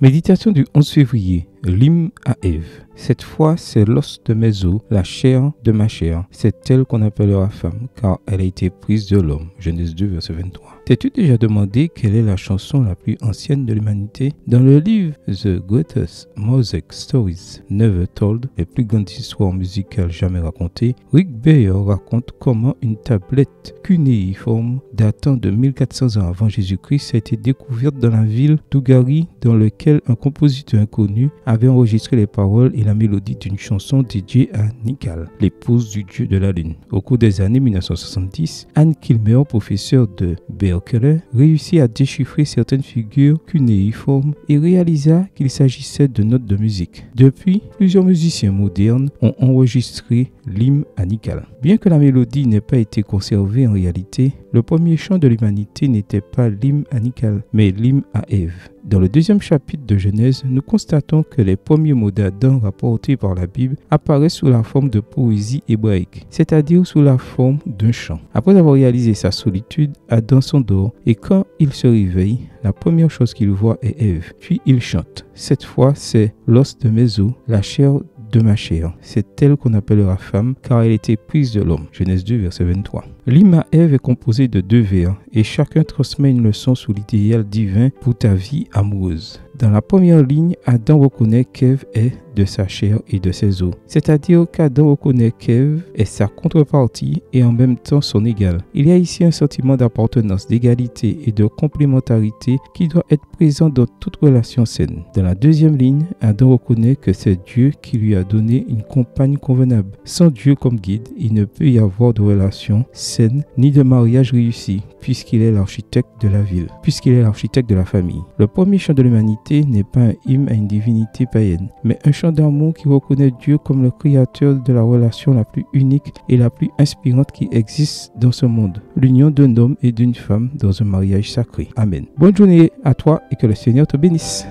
Méditation du 11 février, l'hymne à Ève. Cette fois, c'est l'os de mes os, la chair de ma chair. C'est elle qu'on appellera femme, car elle a été prise de l'homme. Genèse 2, verset 23. T'es-tu déjà demandé quelle est la chanson la plus ancienne de l'humanité? Dans le livre The Greatest Music Stories Never Told, les plus grandes histoires musicales jamais racontées, Rick Bayer raconte comment une tablette cunéiforme datant de 1400 ans avant Jésus-Christ a été découverte dans la ville d'Ougari, dans lequel un compositeur inconnu avait enregistré les paroles et la mélodie d'une chanson dédiée à Nikal, l'épouse du dieu de la lune. Au cours des années 1970, Anne Kilmer, professeur de Berkeley, réussit à déchiffrer certaines figures cunéiformes et réalisa qu'il s'agissait de notes de musique. Depuis, plusieurs musiciens modernes ont enregistré l'hymne à Nikal. Bien que la mélodie n'ait pas été conservée en réalité, le premier chant de l'humanité n'était pas l'hymne à Nikal, mais l'hymne à Ève. Dans le deuxième chapitre de Genèse, nous constatons que les premiers mots d'Adam rapportés par la Bible apparaissent sous la forme de poésie hébraïque, c'est-à-dire sous la forme d'un chant. Après avoir réalisé sa solitude, Adam s'endort et quand il se réveille, la première chose qu'il voit est Ève. Puis il chante. Cette fois, c'est l'os de mes os, la chair de ma chair. C'est elle qu'on appellera femme, car elle était prise de l'homme. Genèse 2, verset 23. L'hymne à Ève est composé de 2 vers et chacun transmet une leçon sous l'idéal divin pour ta vie amoureuse. Dans la première ligne, Adam reconnaît qu'Ève est de sa chair et de ses os. C'est-à-dire qu'Adam reconnaît qu'Ève est sa contrepartie et en même temps son égale. Il y a ici un sentiment d'appartenance, d'égalité et de complémentarité qui doit être présent dans toute relation saine. Dans la deuxième ligne, Adam reconnaît que c'est Dieu qui lui a donné une compagne convenable. Sans Dieu comme guide, il ne peut y avoir de relation saine ni de mariage réussi, puisqu'il est l'architecte de la ville, puisqu'il est l'architecte de la famille. Le premier chant de l'humanité n'est pas un hymne à une divinité païenne, mais un chant d'amour qui reconnaît Dieu comme le créateur de la relation la plus unique et la plus inspirante qui existe dans ce monde, l'union d'un homme et d'une femme dans un mariage sacré. Amen. Bonne journée à toi et que le Seigneur te bénisse.